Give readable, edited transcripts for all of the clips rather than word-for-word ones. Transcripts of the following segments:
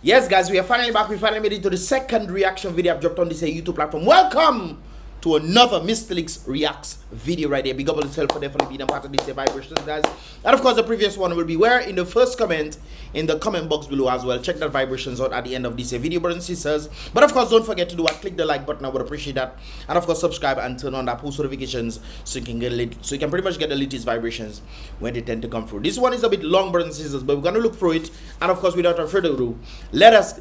Yes, guys, we are finally back. We finally made it to the second reaction video I've dropped on this YouTube platform. Welcome to another Mystelics Reacts video right here. Big up on yourself for definitely being a part of this vibrations, guys. And of course, the previous one will be where in the first comment in the comment box below as well. Check that vibrations out at the end of this video, brothers and sisters. But of course, don't forget to do click the like button. I would appreciate that. And of course, subscribe and turn on that post notifications so you can pretty much get the latest vibrations when they tend to come through. This one is a bit long, brothers and sisters, but we're gonna look through it. And of course, without further ado, let us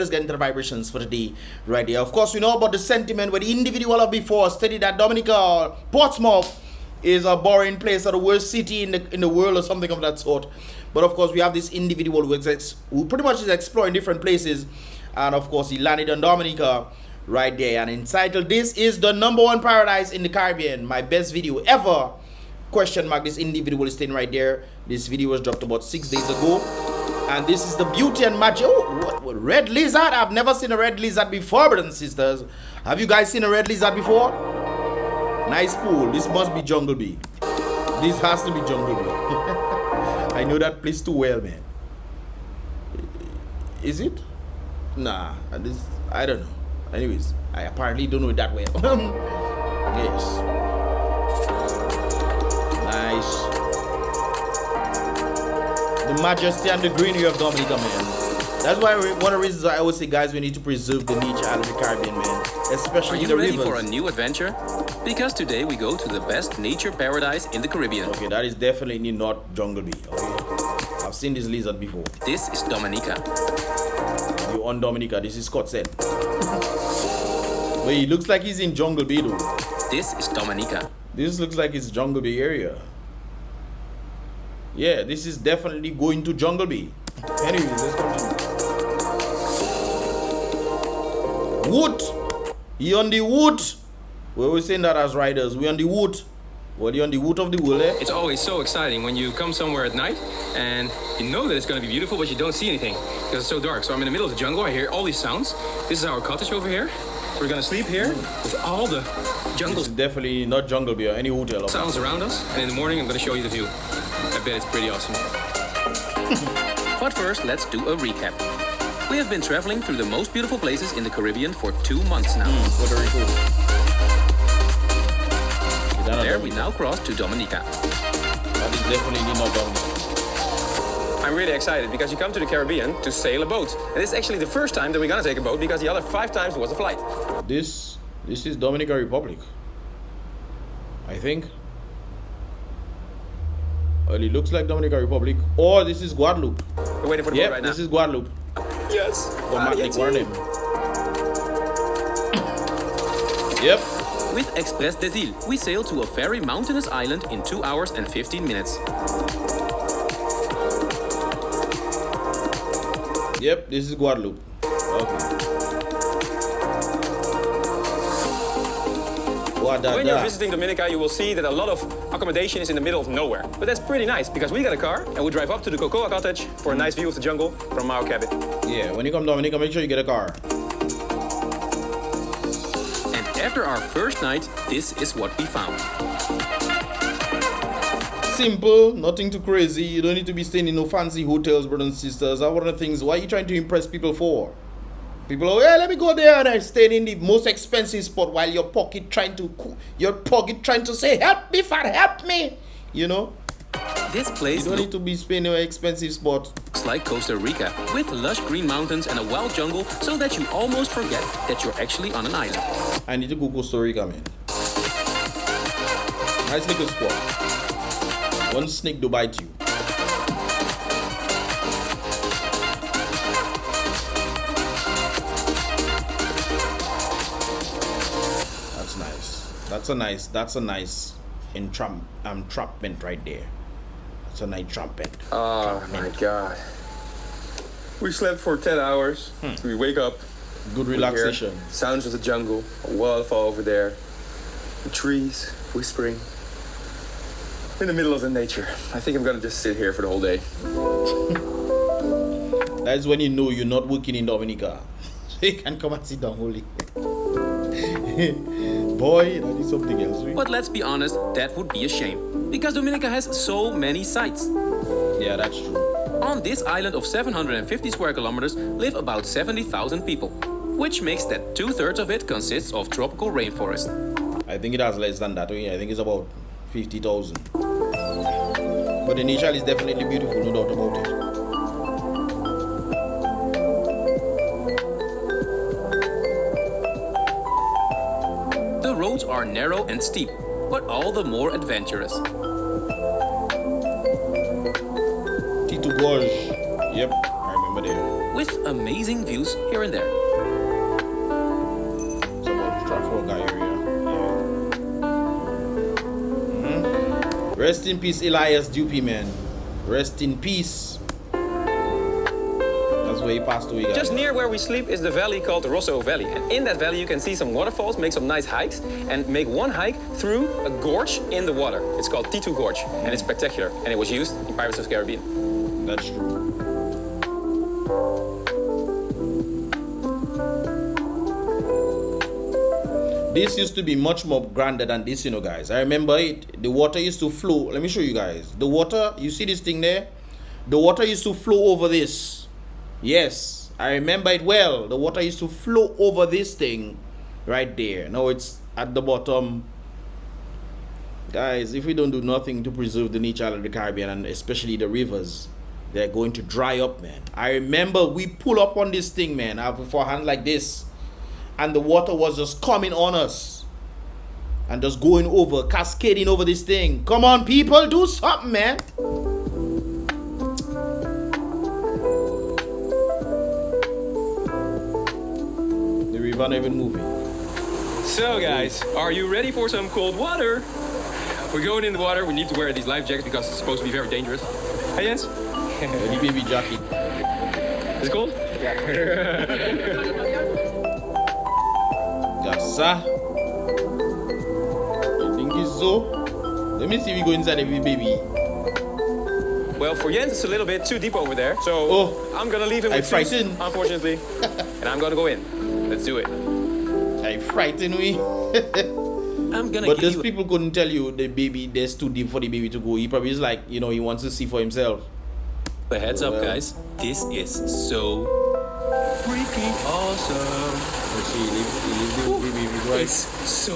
get into the vibrations for the day right here. Of course, we know about the sentiment where the individual of before stated that Dominica, Portsmouth, is a boring place or the worst city in the world or something of that sort. But of course, we have this individual who pretty much is exploring different places, and of course, he landed on Dominica right there and entitled, "This is the #1 paradise in the Caribbean. My best video ever?" Question mark. This individual is staying right there. This video was dropped about 6 days ago. And this is the beauty and magic. Oh, what red lizard? I've never seen a red lizard before, brothers and sisters. Have you guys seen a red lizard before? Nice pool. This must be Jungle Bee. This has to be Jungle Bee. I know that place too well, man. Is it? Nah, I don't know. Anyways, I apparently don't know it that well. Yes. Nice. The majesty and the greenery of Dominica, man. That's why one of the reasons I always say, guys, we need to preserve the nature out of the Caribbean, man. Especially the rivers. Are you ready for a new adventure? Because today we go to the best nature paradise in the Caribbean. Okay, that is definitely not Jungle Bee. Okay, I've seen this lizard before. This is Dominica. You're on Dominica. This is Scott said. Wait, he looks like he's in Jungle Bee though. This is Dominica. This looks like it's Jungle Bee area. Yeah, this is definitely going to Jungle Bee. Anyways, let's continue. Wood. He on the wood. We're always saying that as riders. We on the wood. What are you on the wood of the wood, eh? It's always so exciting when you come somewhere at night and you know that it's going to be beautiful, but you don't see anything because it's so dark. So I'm in the middle of the jungle. I hear all these sounds. This is our cottage over here. We're going to sleep here with all the jungle. This is definitely not Jungle Bee or any hotel. Sounds around us. And in the morning, I'm going to show you the view. I bet it's pretty awesome. But first, let's do a recap. We have been traveling through the most beautiful places in the Caribbean for 2 months now. Puerto Rico. There we now cross to Dominica. That is definitely not Dominica. I'm really excited because you come to the Caribbean to sail a boat. And this is actually the first time that we're going to take a boat because the other 5 times was a flight. This is Dominican Republic, I think. Well, it looks like Dominican Republic. Or this is Guadeloupe. We're waiting for the boat right now. This is Guadeloupe. Yes. For Magnic Warning. Yep. With Express des Îles, we sail to a very mountainous island in 2 hours and 15 minutes. Yep, this is Guadeloupe. Okay. When you're visiting Dominica, you will see that a lot of accommodation is in the middle of nowhere. But that's pretty nice because we got a car and we drive up to the Cocoa Cottage for a nice view of the jungle from our cabin. Yeah, when you come to Dominica, make sure you get a car. And after our first night, this is what we found. Simple, nothing too crazy. You don't need to be staying in no fancy hotels, brothers and sisters. That's one of the things. Why are you trying to impress people for? People are, yeah, let me go there and I stay in the most expensive spot while your pocket trying to say, help me, fat, help me. You know? This place you don't need to be spending an expensive spot. Looks like Costa Rica, with lush green mountains and a wild jungle, so that you almost forget that you're actually on an island. I need to go Costa Rica, man. Nice little spot. One snake to bite you. That's a nice entrapment right there. That's a nice entrapment. Oh my God. We slept for 10 hours. We wake up. Good relaxation. Sounds of the jungle, a waterfall over there, the trees whispering. In the middle of the nature. I think I'm gonna just sit here for the whole day. That's when you know you're not working in Dominica. So you can come and sit down only. Boy, that is something else. But let's be honest, that would be a shame. Because Dominica has so many sights. Yeah, that's true. On this island of 750 square kilometers live about 70,000 people, which makes that 2/3 of it consists of tropical rainforest. I think it has less than that. I think it's about 50,000. But the nature is definitely beautiful, no doubt about it. The roads are narrow and steep, but all the more adventurous. Tito Gorge. Yep, I remember there. With amazing views here and there. It's about Trafalgar area. Yeah. Rest in peace, Elias Dupuy, man. Rest in peace. That's where he passed away, guys. Just near where we sleep is the valley called the Rosso Valley. And in that valley you can see some waterfalls, make some nice hikes, and make one hike through a gorge in the water. It's called T2 Gorge, and it's spectacular. And it was used in Pirates of the Caribbean. That's true. This used to be much more grander than this, you know, guys. I remember it. The water used to flow. Let me show you guys. The water, you see this thing there? The water used to flow over this. Yes, I remember it well. The water used to flow over this thing right there. Now it's at the bottom. Guys, if we don't do nothing to preserve the nature of the Caribbean, and especially the rivers, they're going to dry up, man. I remember we pull up on this thing, man, for a hand like this, and the water was just coming on us and just going over, cascading over this thing. Come on, people, do something, man. The river not even moving. So guys, are you ready for some cold water? We're going in the water. We need to wear these life jackets because it's supposed to be very dangerous. Hey Jens? The baby jacket. Is it cold? Yes, sir. You think it's so? Let me see if we go inside the baby. Well, for Jens, it's a little bit too deep over there. So I'm gonna leave him with frightened. shoes, unfortunately. And I'm gonna go in. Let's do it. I frightened we. I'm gonna But give those you people couldn't tell you the baby, there's too deep for the baby to go. He probably is like, you know, he wants to see for himself. a heads up, guys. This is so freaking awesome. Let's see, leave the baby if it's right. It's so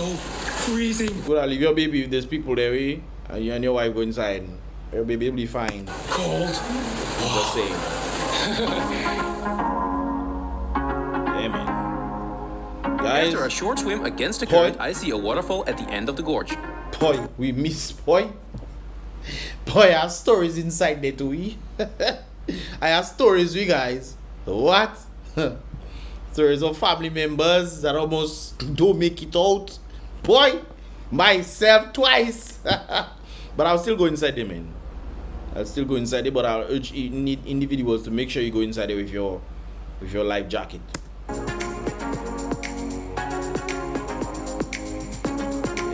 freezing. Go leave your baby if there's people there, and you and your wife go inside. Your baby will be fine. Cold. I'm just saying. Yeah, man. Guys, After a short swim against the current, I see a waterfall at the end of the gorge. boy, we miss boy. Boy, I have stories inside there too. I have stories, we guys. What? Stories of family members that almost don't make it out. Boy, myself twice. But I'll still go inside there, man. I'll still go inside there, but I'll urge individuals to make sure you go inside there with your life jacket. You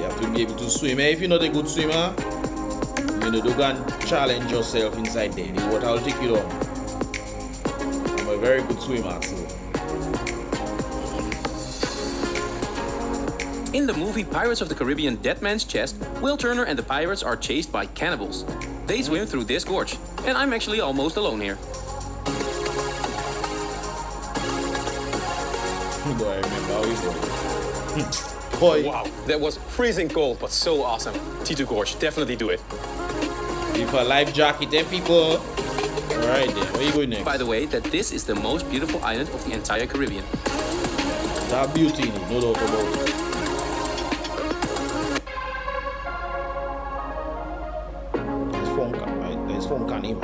have to be able to swim. If you're not a good swimmer, you know, don't go and challenge yourself inside there. The water will take you down. I'm a very good swimmer, so. In the movie Pirates of the Caribbean Dead Man's Chest, Will Turner and the pirates are chased by cannibals. They swim through this gorge, and I'm actually almost alone here. Boy, I remember how you go. Boy, Wow, that was freezing cold, but so awesome. T2 Gorge, definitely do it. with a life jacket, people. Alright then, where you going next? By the way, that this is the most beautiful island of the entire Caribbean. That beauty, no doubt about it. There's phone can even.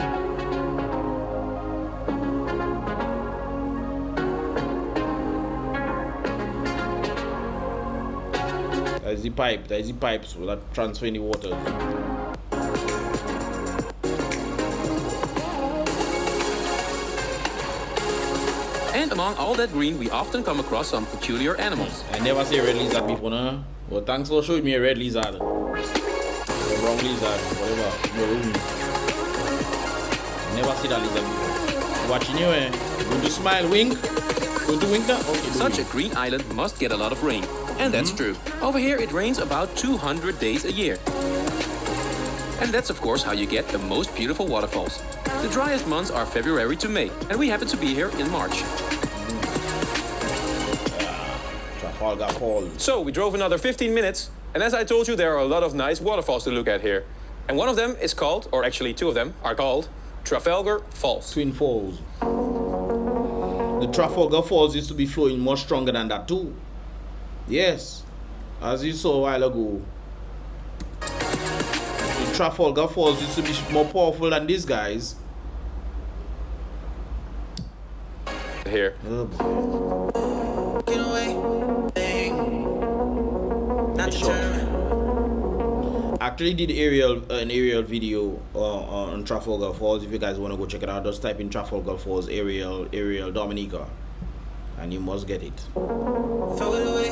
There's the pipes that transfer in the water. And among all that green, we often come across some peculiar animals. I never see a red lizard before, no? Well, thanks for showing me a red lizard. A brown lizard, whatever. No, I never see that lizard before. Watching you, eh? Going to smile, wink. Going to wink now? Okay, Such a wink. green island must get a lot of rain. And that's true. Over here, it rains about 200 days a year. And that's, of course, how you get the most beautiful waterfalls. The driest months are February to May, and we happen to be here in March. Trafalgar Falls. So we drove another 15 minutes, and as I told you, there are a lot of nice waterfalls to look at here. And one of them is called, or actually two of them are called, Trafalgar Falls. Twin Falls. The Trafalgar Falls used to be flowing much stronger than that too. Yes, as you saw a while ago. The Trafalgar Falls used to be more powerful than these guys. Here. Oh boy. Actually did an aerial video on Trafalgar Falls. If you guys want to go check it out, just type in Trafalgar Falls aerial Dominica and you must get it. Throw it away.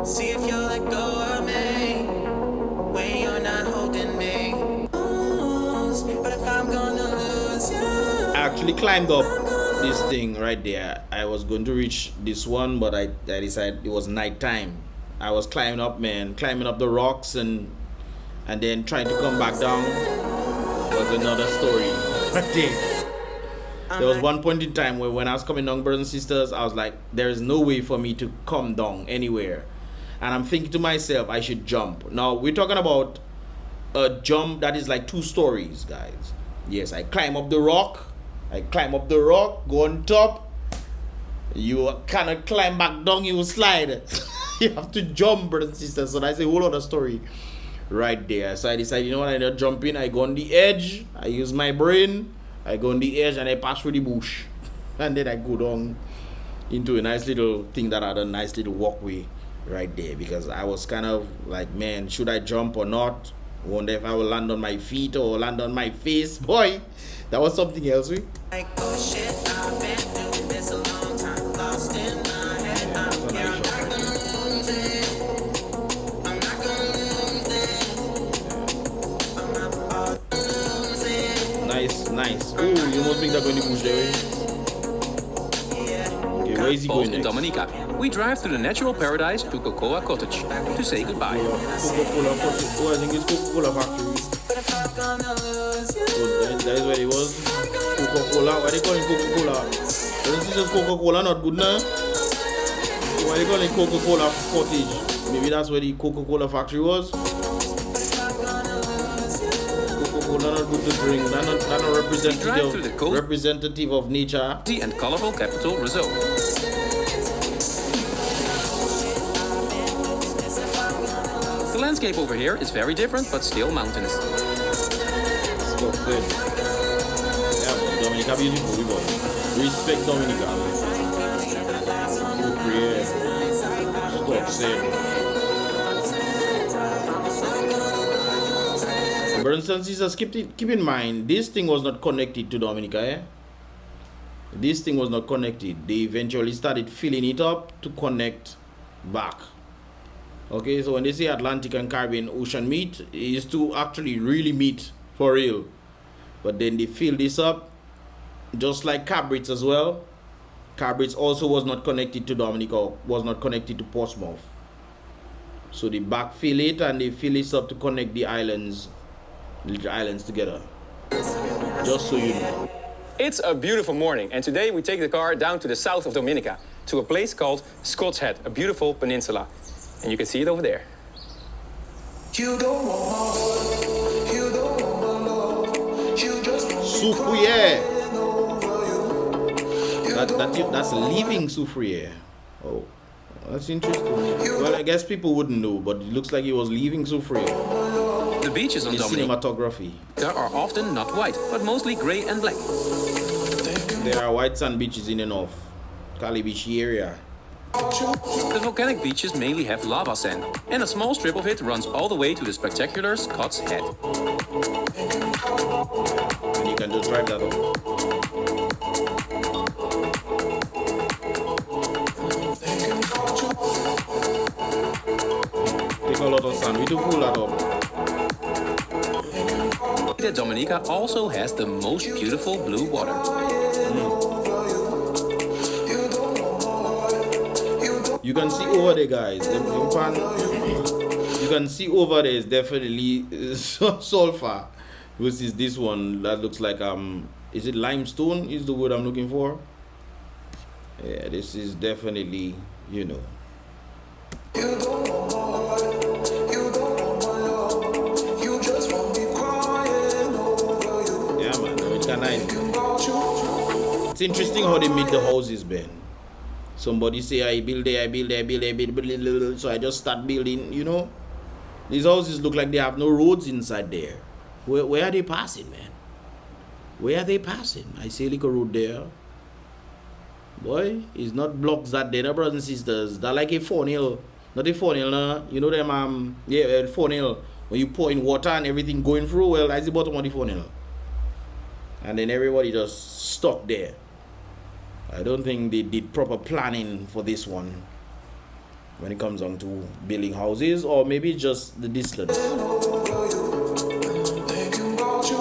See if you'll let go of me when you're not holding me. But if I'm gonna lose you, I actually climbed up this thing right there. I was going to reach this one, but I decided it was night time. I was climbing up, man, climbing up the rocks and then trying to come back down was another story. There was one point in time where when I was coming down, brothers and sisters, I was like, there is no way for me to come down anywhere. And I'm thinking to myself, I should jump. Now, we're talking about a jump that is like 2 stories, guys. Yes, I climb up the rock. Go on top. You cannot climb back down, you will slide. You have to jump, brothers and sisters. So that's a whole other story right there. So I decided, you know what, I not jump in. I go on the edge. I use my brain. I go on the edge and I pass through the bush. And then I go down into a nice little thing that had a nice little walkway right there. Because I was kind of like, man, should I jump or not? Wonder if I will land on my feet or land on my face. Boy, that was something else. like, oh shit, I've been through this a long time. Lost in my head. I'm not gonna lose it. I'm not gonna lose it. I'm not about to lose it. Nice. Oh, you must think they're going to push there. Okay, where is he Falls going in next? Dominica. We drive through the natural paradise to Cocoa Cottage to say goodbye. Coca-Cola Cottage. Oh, I think it's Coca-Cola factory. But if I'm gonna lose you, So that is where it was. Coca-Cola. Why they call it Coca-Cola? This is just Coca-Cola, not good now. Why they call it Coca-Cola Cottage? Maybe that's where the Coca-Cola factory was. Coca-Cola not good to drink. They're not Drive through the coast. representative of nature. And colorful capital Rizzo. The landscape over here is very different but still mountainous. Stop it. Yeah, Dominica beautiful, we boy. Respect Dominica. Yeah. Stop saying. Brothers and sisters, keep in mind, this thing was not connected to Dominica, eh? This thing was not connected. They eventually started filling it up to connect back. Okay, so when they say Atlantic and Caribbean Ocean meet, it is to actually really meet for real. But then they fill this up, just like Cabritz as well. Cabritz also was not connected to Dominica, was not connected to Portsmouth. So they backfill it and they fill this up to connect the islands together. Just so you know. It's a beautiful morning, and today we take the car down to the south of Dominica, to a place called Scott's Head, a beautiful peninsula. And you can see it over there. you don't want my love. You don't want my love. You just want Soufriere. That's leaving Soufriere. Oh, that's interesting. Well, I guess people wouldn't know, but it looks like he was leaving Soufriere. The beaches on The Dominica cinematography. are often not white, but mostly gray and black. There are white sand beaches in the north, Calibishi area. The volcanic beaches mainly have lava sand, and a small strip of it runs all the way to the spectacular Scott's Head. And you can just drive that up. Take a lot of sand. We do pull that up. Dominica also has the most beautiful blue water. You can see over there, guys. You can see over there is definitely sulfur. versus this one that looks like is it limestone is the word I'm looking for. Yeah, this is definitely, you know. You don't want my heart, you don't want my love, you just want me crying over you. Yeah, man, it's kind of nice. Thinking about you. It's interesting how they made the houses, Ben. Somebody say I build there, so I just start building, you know. These houses look like they have no roads inside there. Where are they passing, man? Where are they passing? I see a little road there. Boy, it's not blocks that there, no, brothers and sisters. They're like a funnel. Not a funnel, no. You know them, yeah, funnel. When you pour in water and everything going through, well, that's the bottom of the funnel. And then everybody just stuck there. I don't think they did proper planning for this one when it comes on to building houses, or maybe just the distance. Thinking about you.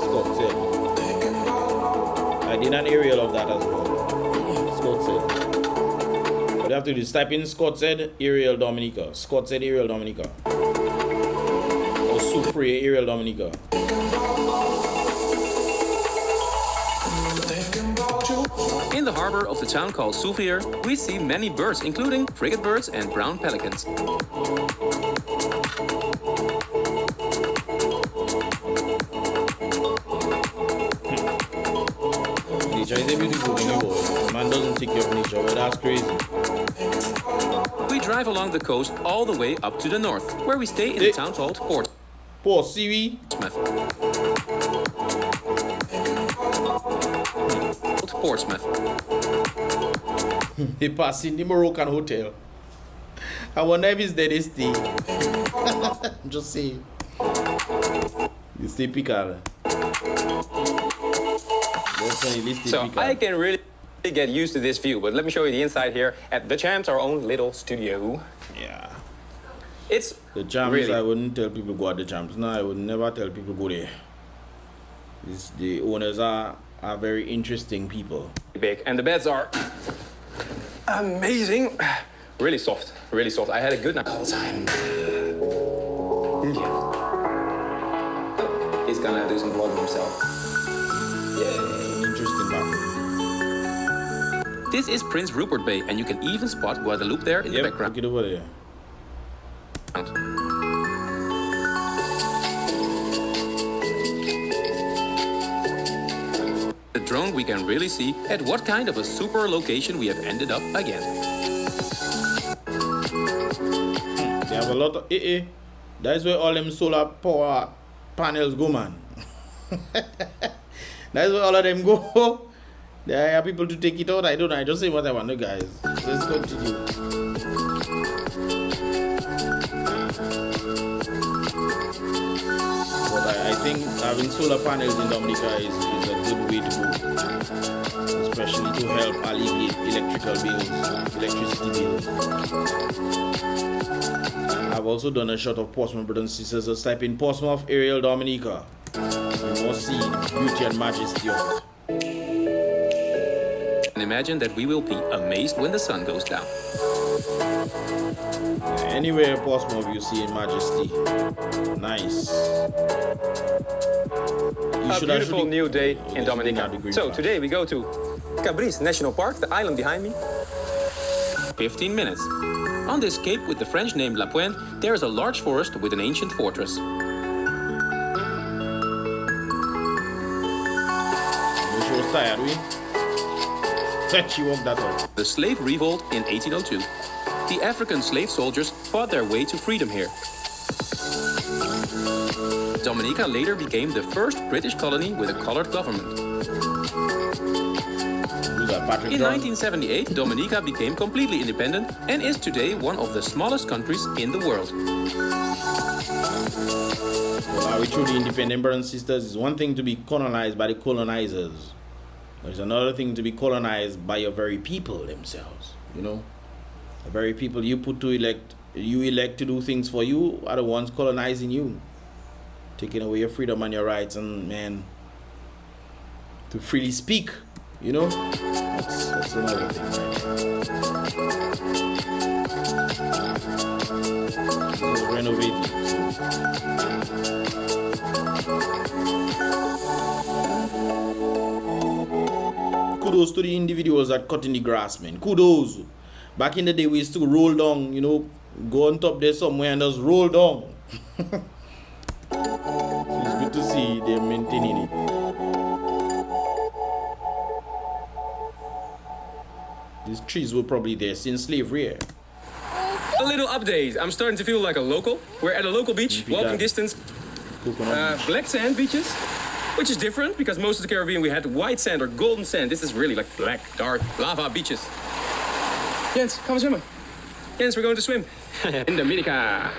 Scott said. I did an aerial of that as well. Scott said. What you have to do is type in Scott said aerial Dominica. Scott said aerial Dominica. Or Soufrier aerial Dominica. In the harbor of the town called Soufrier, we see many birds, including frigate birds and brown pelicans. Nature is a beautiful thing, boy. Man doesn't take care of nature, but that's crazy. We drive along the coast all the way up to the north, where we stay in a town called Poor Siwi. Portsmouth. They pass in the Moroccan hotel. I wonder if it's there they stay. I'm just saying. You stay Picard. So I can really get used to this view, but let me show you the inside here at the Champs, our own little studio. Yeah. It's The Champs, really I wouldn't tell people go at the Champs. No, I would never tell people go there. The owners are very interesting people. big, and the beds are amazing. Really soft, really soft. I had a good night all the time. He's gonna do some vlogging himself. Yeah. Interesting bathroom. This is Prince Rupert Bay, and you can even spot Guadeloupe there in the background. Look it over there. The drone, we can really see at what kind of a super location we have ended up again. They have a lot of That's where all them solar power panels go, man. That's where all of them go. There are people to take it out. I don't know. I just say what I want to, guys. Let's continue. But I think having solar panels in Dominica is a good way to go, especially to help alleviate electricity bills. I've also done a shot of Portsmouth, brothers and sisters. Just type in Portsmouth Aerial Dominica. You must see the beauty and majesty of it. And imagine that we will be amazed when the sun goes down. Anywhere in Portsmouth you see in majesty. Nice. A beautiful new day in Dominica. So flash. today we go to Cabris National Park, the island behind me. 15 minutes. On this cape with the French name La Pointe, there is a large forest with an ancient fortress. She was tired, we? She walked that up. The slave revolt in 1802. The African slave soldiers fought their way to freedom here. Dominica later became the first British colony with a colored government. Who's that, Patrick In John? 1978, Dominica became completely independent and is today one of the smallest countries in the world. Well, are we truly independent, brothers and sisters? It's one thing to be colonized by the colonizers. There's another thing to be colonized by your very people themselves. You know, the very people you elect to do things for you are the ones colonizing you, taking away your freedom and your rights, and man, to freely speak You know, that's another thing. Right? Renovated. Kudos to the individuals that cutting the grass, man. Kudos. Back in the day, we used to roll down, you know, go on top there somewhere and just roll down. So it's good to see them maintaining it. These trees were probably there since slavery. Yeah. A little update. I'm starting to feel like a local. We're at a local beach, walking distance. Black sand beaches, which is different because most of the Caribbean we had white sand or golden sand. This is really like black, dark lava beaches. Jens, come swimmen. Jens, we're going to swim in Dominica.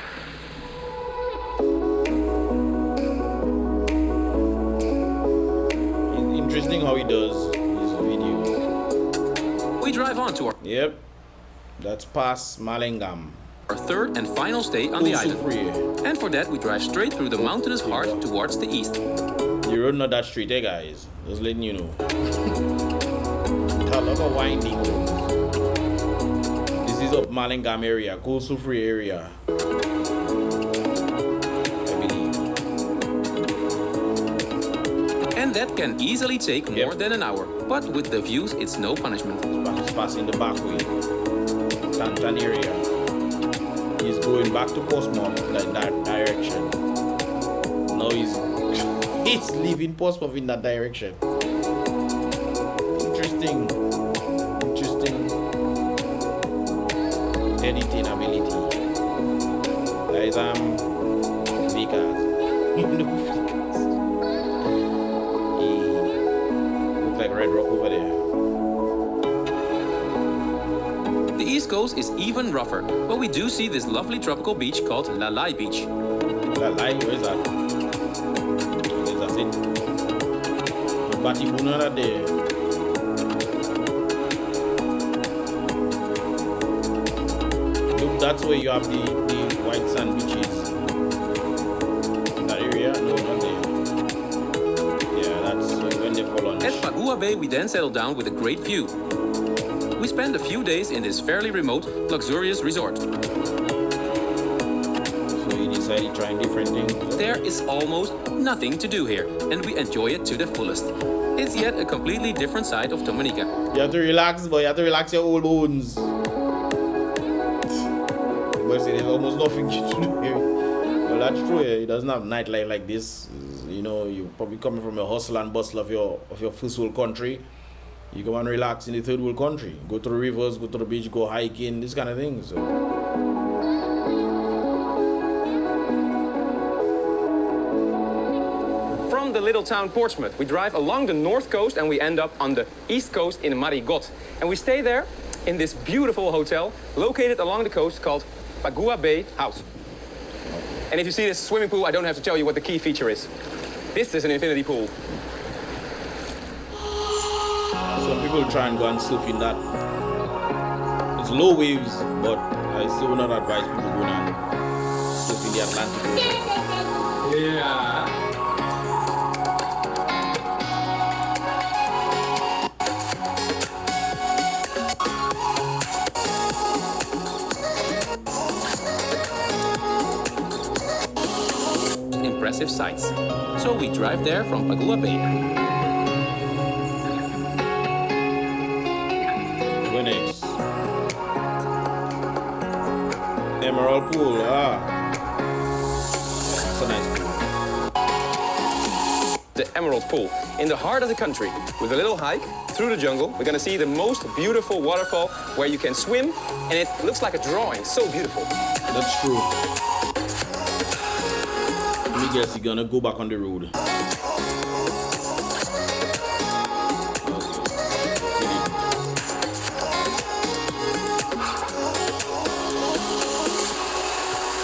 Interesting how he does his videos. We drive on to Yep, that's past Malengam. our third and final stay on the island. And for that, we drive straight through the mountainous heart towards the east. The road not that straight, eh, guys? Just letting you know. Talk about winding roads. This is up Malengam area, coastal free area. I believe. And that can easily take more than an hour. But with the views, it's no punishment. He's passing the back way. Tantan area. He's going back to Portsmouth, like that direction. Now he's leaving Portsmouth in that direction. Interesting. Editing ability. Guys, Vickers. You know Vickers. He looks like Red Rock over there. The east coast is even rougher, but we do see this lovely tropical beach called Lalai Beach. Lalai, where's that? That's it. Batibuna there. Look, that's where you have the white sand beaches. That area? No, not there. Yeah, that's when they fall on. At Pagua Bay, we then settle down with a great view. We spend a few days in this fairly remote, luxurious resort. So you decided trying different things? There is almost nothing to do here, and we enjoy it to the fullest. It's yet a completely different side of Dominica. You have to relax, boy. You have to relax your old bones. But see, there's almost nothing to do here. Well, that's true. Yeah. It doesn't have nightlife like this. You know, you're probably coming from a hustle and bustle of your first world country. You come and relax in the third world country. Go to the rivers, go to the beach, go hiking, this kind of thing. So. From the little town Portsmouth, we drive along the north coast and we end up on the east coast in Marigot. And we stay there in this beautiful hotel located along the coast called Pagua Bay House. And if you see this swimming pool, I don't have to tell you what the key feature is. This is an infinity pool. Some people try and go and surf in that. It's low waves, but I still would not advise people going and surf in the Atlantic Ocean. Yeah. Impressive sights. So we drive there from Pagua Bay. Next. Emerald Pool, It's a nice pool. The Emerald Pool, in the heart of the country, with a little hike through the jungle. We're gonna see the most beautiful waterfall where you can swim, and it looks like a drawing, so beautiful. That's true. Let me guess, you're gonna go back on the road.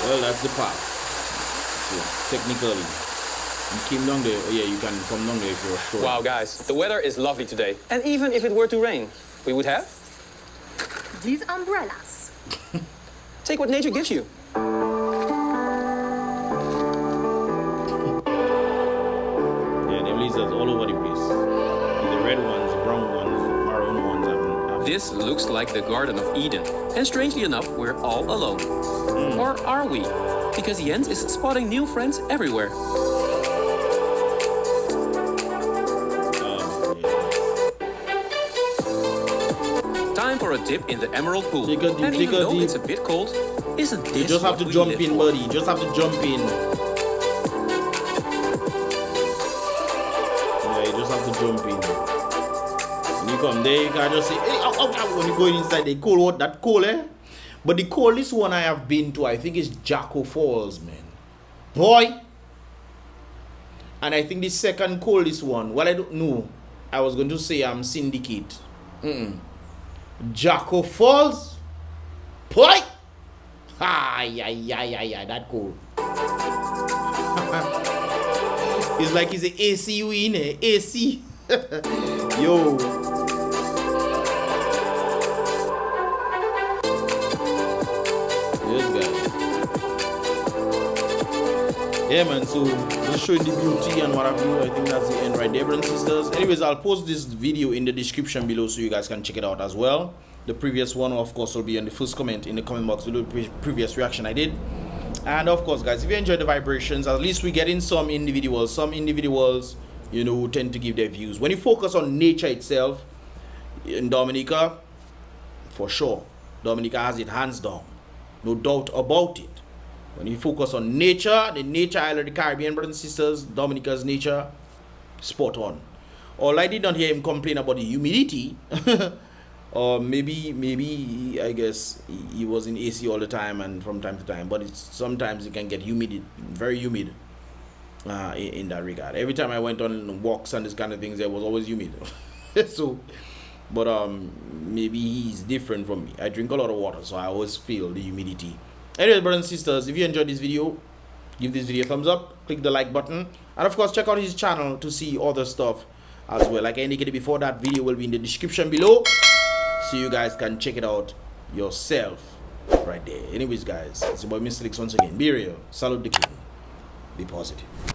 Well, that's the path. So, technically, you came down there. Oh, yeah, you can come down there if you're sure. Wow, guys, the weather is lovely today. And even if it were to rain, we would have? These umbrellas. Take what nature gives you. Yeah, them lizards all over the place. The red ones, the brown ones. This looks like the Garden of Eden, and strangely enough, we're all alone. Or are we? Because Jens is spotting new friends everywhere. Time for a dip in the emerald pool. Take a dip, and take even a though dip. it's a bit cold, isn't this You just have what to we jump live in, for? buddy. You just have to jump in. Yeah, you just have to jump in. When you come there, you can just say, hey, when you go inside the cold water, that cold, eh? But the coldest one I have been to, I think, is Jacko Falls, man. Boy. And I think the second coldest one, well, I don't know. I was going to say Syndicate. Jacko Falls. Boy. Yeah, that cold. It's like it's an AC in it. AC. Yo. Yes, guys. Yeah, man. So just showing the beauty and what have you. I think that's the end right there, brothers and sisters. Anyways, I'll post this video in the description below so you guys can check it out as well. The previous one, of course, will be in the first comment in the comment box below the previous reaction I did. And of course, guys, if you enjoy the vibrations, at least we get in some individuals, you know, who tend to give their views. When you focus on nature itself, in Dominica, for sure, Dominica has it hands down, no doubt about it. When you focus on nature, the nature island of the Caribbean, brothers and sisters, Dominica's nature, spot on. All I did not hear him complain about the humidity. Or maybe I guess he was in AC all the time and from time to time, but sometimes it can get humid, very humid in that regard. Every time I went on walks and this kind of things, there was always humid. So, but maybe he's different from me. I drink a lot of water, so I always feel the humidity. Anyway, brothers and sisters, if you enjoyed this video, give this video a thumbs up, click the like button, and of course check out his channel to see other stuff as well. Like I indicated before, that video will be in the description below, so you guys can check it out yourself right there. Anyways, guys, it's your boy Mystelics once again. Be real, salute the king, be positive.